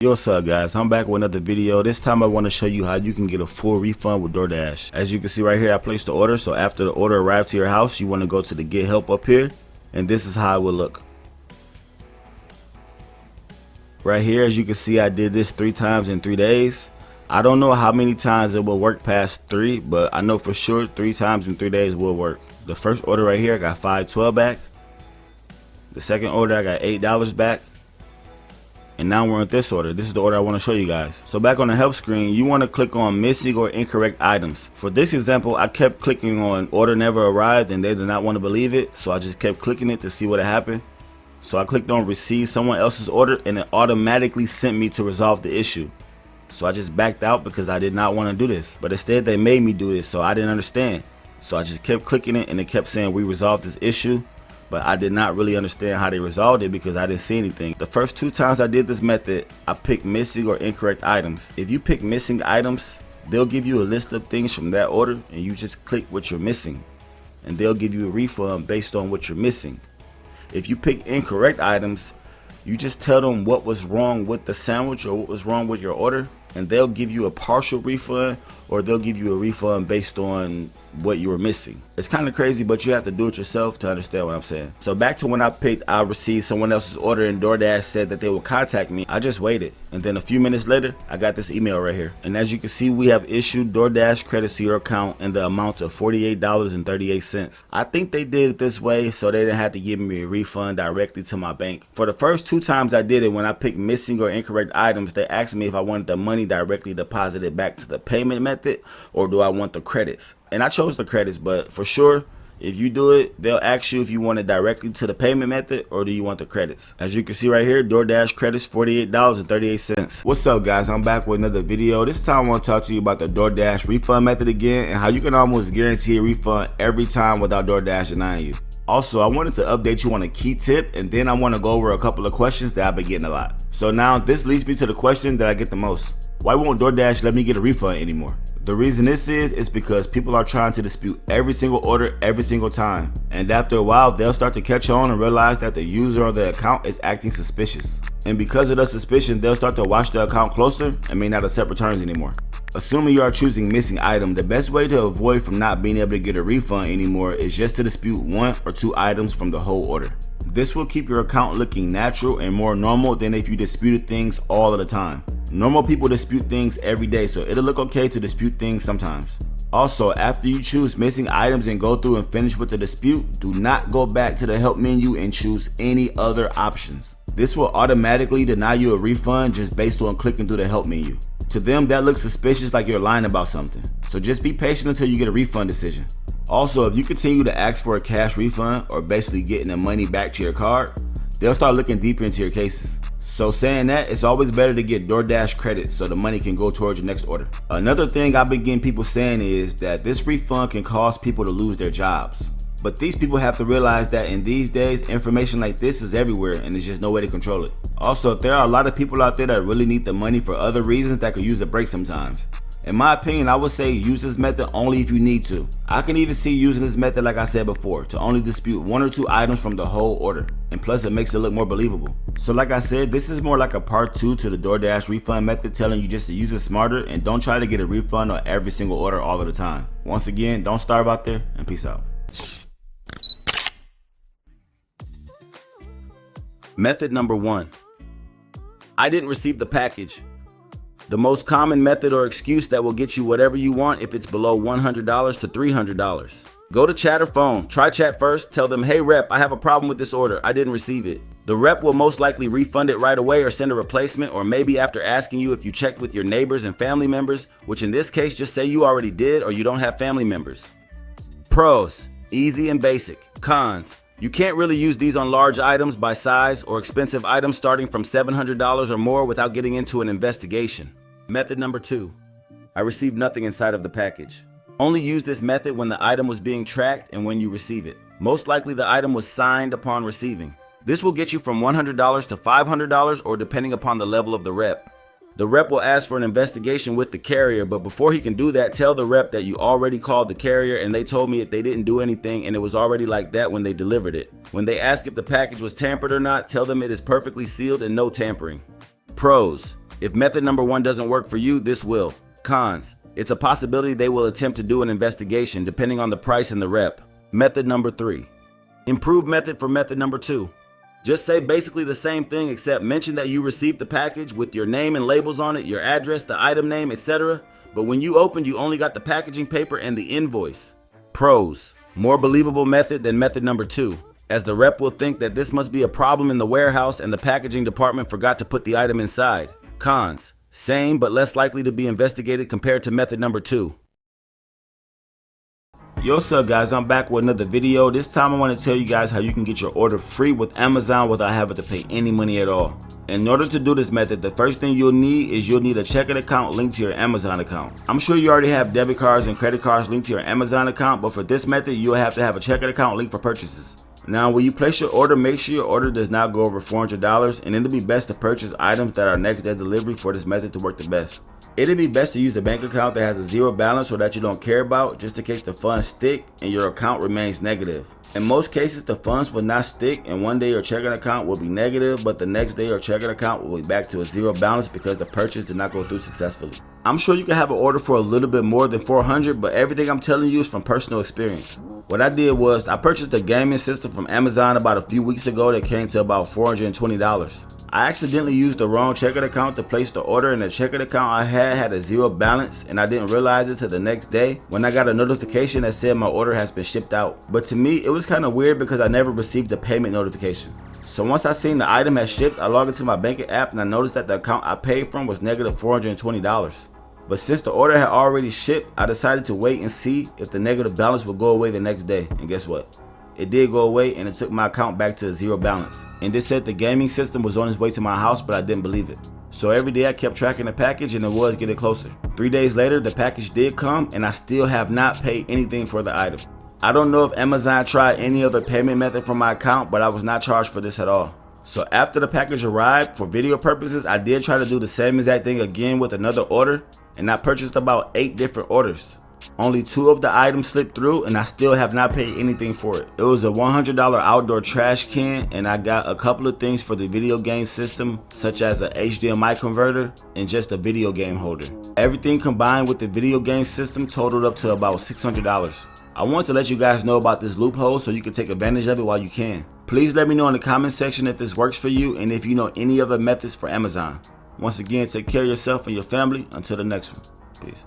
Yo, what's up guys, I'm back with another video. This time I want to show you how you can get a full refund with DoorDash. As you can see right here, I placed the order. So after the order arrives to your house, you want to go to the get help up here, and this is how it will look. Right here, as you can see, I did this 3 times in 3 days. I don't know how many times it will work past 3, but I know for sure 3 times in 3 days will work. The first order right here, I got $5.12 back. The second order, I got $8 back. And now we're on this order. This is the order I want to show you guys. So back on the help screen, you want to click on missing or incorrect items. For this example, I kept clicking on order never arrived and they did not want to believe it. So I just kept clicking it to see what happened. So I clicked on receive someone else's order and it automatically sent me to resolve the issue. So I just backed out because I did not want to do this. But instead they made me do this, so I didn't understand. So I just kept clicking it and it kept saying we resolved this issue. But I did not really understand how they resolved it because I didn't see anything. The first 2 times I did this method, I picked missing or incorrect items. If you pick missing items, they'll give you a list of things from that order and you just click what you're missing. And they'll give you a refund based on what you're missing. If you pick incorrect items, you just tell them what was wrong with the sandwich or what was wrong with your order, and they'll give you a partial refund or they'll give you a refund based on what you were missing. It's kind of crazy, but you have to do it yourself to understand what I'm saying. So back to when I picked I received someone else's order and DoorDash said that they will contact me. I just waited, and then a few minutes later I got this email right here, and as you can see, we have issued DoorDash credits to your account in the amount of $48.38. I think they did it this way so they didn't have to give me a refund directly to my bank. For the first 2 times I did it, when I picked missing or incorrect items, they asked me if I wanted the money directly deposited back to the payment method or do I want the credits. And I chose the credits, but for sure, if you do it, they'll ask you if you want it directly to the payment method or do you want the credits. As you can see right here, DoorDash credits $48.38. What's up guys, I'm back with another video. This time I want to talk to you about the DoorDash refund method again and how you can almost guarantee a refund every time without DoorDash denying you. Also, I wanted to update you on a key tip, and then I want to go over a couple of questions that I've been getting a lot. So now this leads me to the question that I get the most. Why won't DoorDash let me get a refund anymore? The reason this is because people are trying to dispute every single order every single time. And after a while, they'll start to catch on and realize that the user or the account is acting suspicious. And because of the suspicion, they'll start to watch the account closer and may not accept returns anymore. Assuming you are choosing missing item, the best way to avoid from not being able to get a refund anymore is just to dispute 1 or 2 items from the whole order. This will keep your account looking natural and more normal than if you disputed things all of the time. Normal people dispute things every day, so it'll look okay to dispute things sometimes. Also, after you choose missing items and go through and finish with the dispute, do not go back to the help menu and choose any other options. This will automatically deny you a refund just based on clicking through the help menu. To them, that looks suspicious, like you're lying about something. So just be patient until you get a refund decision. Also, if you continue to ask for a cash refund or basically getting the money back to your card, they'll start looking deeper into your cases. So saying that, it's always better to get DoorDash credits so the money can go towards your next order. Another thing I've been getting people saying is that this refund can cause people to lose their jobs. But these people have to realize that in these days, information like this is everywhere and there's just no way to control it. Also, there are a lot of people out there that really need the money for other reasons that could use a break sometimes. In my opinion, I would say use this method only if you need to. I can even see using this method, like I said before, to only dispute 1 or 2 items from the whole order. And plus it makes it look more believable. So like I said, this is more like a part 2 to the DoorDash refund method, telling you just to use it smarter and don't try to get a refund on every single order all of the time. Once again, don't starve out there, and peace out. Method number 1. I didn't receive the package. The most common method or excuse that will get you whatever you want if it's below $100 to $300. Go to chat or phone. Try chat first. Tell them, hey rep, I have a problem with this order. I didn't receive it. The rep will most likely refund it right away or send a replacement, or maybe after asking you if you checked with your neighbors and family members, which in this case just say you already did or you don't have family members. Pros: easy and basic. Cons: you can't really use these on large items by size or expensive items starting from $700 or more without getting into an investigation. Method number 2. I received nothing inside of the package. Only use this method when the item was being tracked and when you receive it. Most likely the item was signed upon receiving. This will get you from $100 to $500 or depending upon the level of the rep. The rep will ask for an investigation with the carrier, but before he can do that, tell the rep that you already called the carrier and they told me that they didn't do anything and it was already like that when they delivered it. When they ask if the package was tampered or not, tell them it is perfectly sealed and no tampering. Pros: If method number 1 doesn't work for you, this will. Cons. It's a possibility they will attempt to do an investigation depending on the price and the rep. Method number 3. Improved method for method number 2. Just say basically the same thing except mention that you received the package with your name and labels on it, your address, the item name, etc. But when you opened, you only got the packaging paper and the invoice. Pros. More believable method than method number 2, as the rep will think that this must be a problem in the warehouse and the packaging department forgot to put the item inside. Cons. Same but less likely to be investigated compared to method number 2. Yo, what's up guys, I'm back with another video. This time I want to tell you guys how you can get your order free with Amazon without having to pay any money at all. In order to do this method, the first thing you'll need a checking account linked to your Amazon account. I'm sure you already have debit cards and credit cards linked to your Amazon account, but for this method you'll have to have a checking account linked for purchases. Now when you place your order, make sure your order does not go over $400, and it'll be best to purchase items that are next day delivery for this method to work the best. It'd be best to use a bank account that has a zero balance or that you don't care about, just in case the funds stick and your account remains negative. In most cases, the funds will not stick, and one day your checking account will be negative, but the next day your checking account will be back to a zero balance because the purchase did not go through successfully. I'm sure you can have an order for a little bit more than $400, but everything I'm telling you is from personal experience. What I did was I purchased a gaming system from Amazon about a few weeks ago that came to about $420. I accidentally used the wrong checking account to place the order, and the checking account I had a zero balance, and I didn't realize it till the next day when I got a notification that said my order has been shipped out. But to me, it was kind of weird because I never received a payment notification. So once I seen the item had shipped, I logged into my banking app and I noticed that the account I paid from was negative $420. But since the order had already shipped, I decided to wait and see if the negative balance would go away the next day, and guess what? It did go away, and it took my account back to a zero balance. And this said the gaming system was on its way to my house, but I didn't believe it. So every day I kept tracking the package, and it was getting closer. 3 days later, the package did come, and I still have not paid anything for the item. I don't know if Amazon tried any other payment method from my account, but I was not charged for this at all. So after the package arrived, for video purposes, I did try to do the same exact thing again with another order, and I purchased about 8 different orders. Only 2 of the items slipped through, and I still have not paid anything for it. It was a $100 outdoor trash can, and I got a couple of things for the video game system, such as a HDMI converter and just a video game holder. Everything combined with the video game system totaled up to about $600. I want to let you guys know about this loophole so you can take advantage of it while you can. Please let me know in the comment section if this works for you and if you know any other methods for Amazon. Once again, take care of yourself and your family. Until the next one. Peace.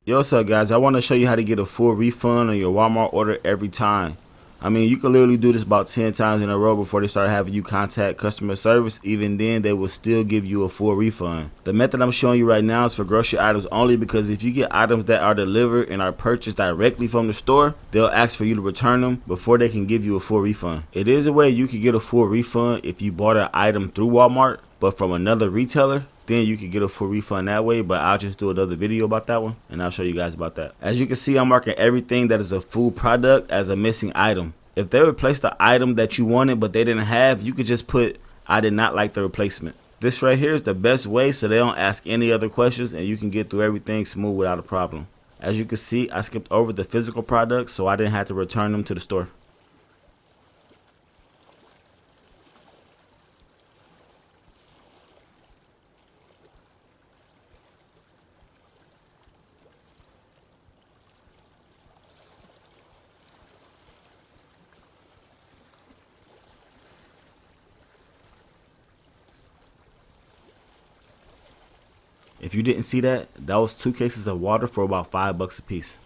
Yo, what's up guys, I want to show you how to get a full refund on your Walmart order every time. I mean, you can literally do this about 10 times in a row before they start having you contact customer service. Even then, they will still give you a full refund. The method I'm showing you right now is for grocery items only, because if you get items that are delivered and are purchased directly from the store, they'll ask for you to return them before they can give you a full refund. It is a way you can get a full refund if you bought an item through Walmart, but from another retailer. Then you can get a full refund that way, but I'll just do another video about that one, and I'll show you guys about that. As you can see, I'm marking everything that is a food product as a missing item. If they replaced the item that you wanted but they didn't have, you could just put, I did not like the replacement. This right here is the best way so they don't ask any other questions, and you can get through everything smooth without a problem. As you can see, I skipped over the physical products so I didn't have to return them to the store. If you didn't see that, that was 2 cases of water for about $5 a piece.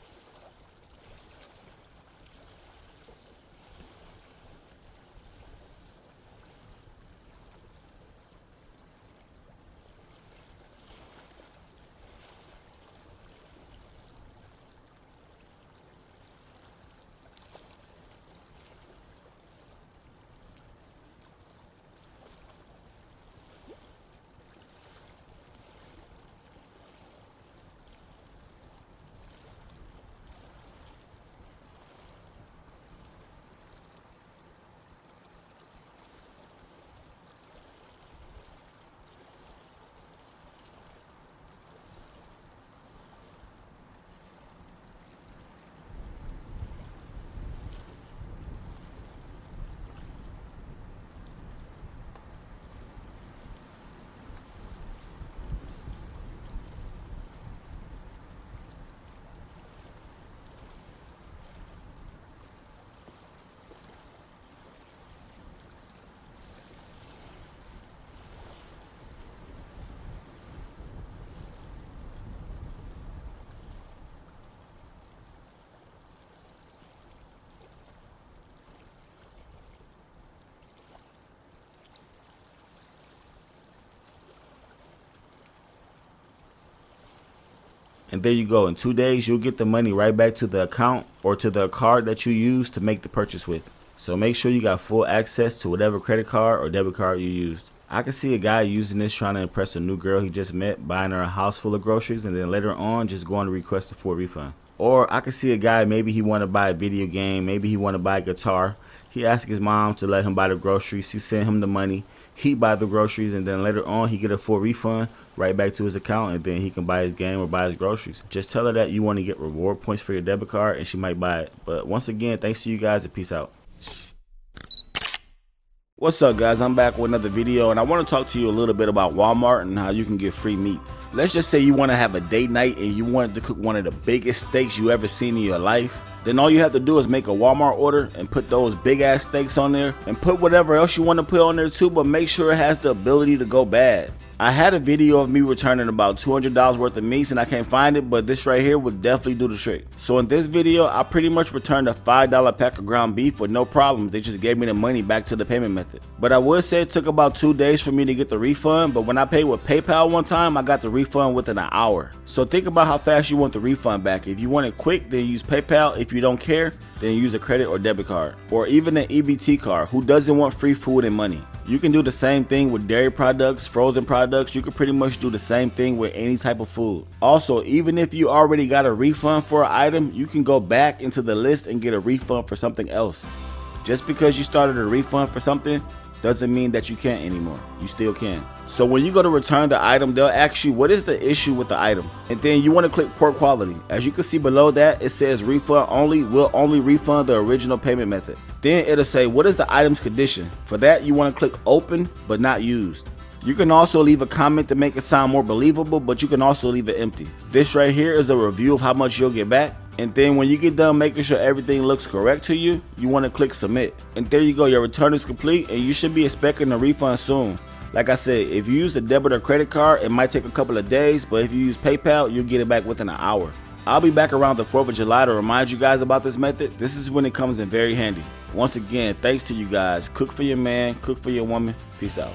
And there you go. In 2 days, you'll get the money right back to the account or to the card that you used to make the purchase with. So make sure you got full access to whatever credit card or debit card you used. I can see a guy using this trying to impress a new girl he just met, buying her a house full of groceries, and then later on just going to request a full refund. Or I could see a guy, maybe he want to buy a video game, maybe he want to buy a guitar. He asked his mom to let him buy the groceries. She sent him the money. He buy the groceries, and then later on he get a full refund right back to his account, and then he can buy his game or buy his groceries. Just tell her that you want to get reward points for your debit card, and she might buy it. But once again, thanks to you guys, and peace out. What's up, guys? I'm back with another video, and I want to talk to you a little bit about Walmart and how you can get free meats. Let's just say you want to have a date night and you wanted to cook one of the biggest steaks you ever seen in your life. Then all you have to do is make a Walmart order and put those big ass steaks on there, and put whatever else you want to put on there too, but make sure it has the ability to go bad. I had a video of me returning about $200 worth of meats and I can't find it, but this right here would definitely do the trick. So in this video, I pretty much returned a $5 pack of ground beef with no problems. They just gave me the money back to the payment method. But I would say it took about 2 days for me to get the refund, but when I paid with PayPal one time, I got the refund within an hour. So think about how fast you want the refund back. If you want it quick, then use PayPal. If you don't care, then use a credit or debit card, or even an EBT card. Who doesn't want free food and money? You can do the same thing with dairy products, frozen products. You can pretty much do the same thing with any type of food. Also, even if you already got a refund for an item, you can go back into the list and get a refund for something else. Just because you started a refund for something doesn't mean that you can't anymore. You still can. So when you go to return the item, they'll ask you what is the issue with the item, and then you want to click poor quality. As you can see below that, it says refund only, will only refund the original payment method. Then it'll say what is the item's condition. For that, you want to click open but not used. You can also leave a comment to make it sound more believable, but you can also leave it empty. This right here is a review of how much you'll get back. And then when you get done making sure everything looks correct to you, you want to click submit. And there you go, your return is complete and you should be expecting a refund soon. Like I said, if you use the debit or credit card, it might take a couple of days, but if you use PayPal, you'll get it back within an hour. I'll be back around the 4th of July to remind you guys about this method. This is when it comes in very handy. Once again, thanks to you guys. Cook for your man, cook for your woman. Peace out.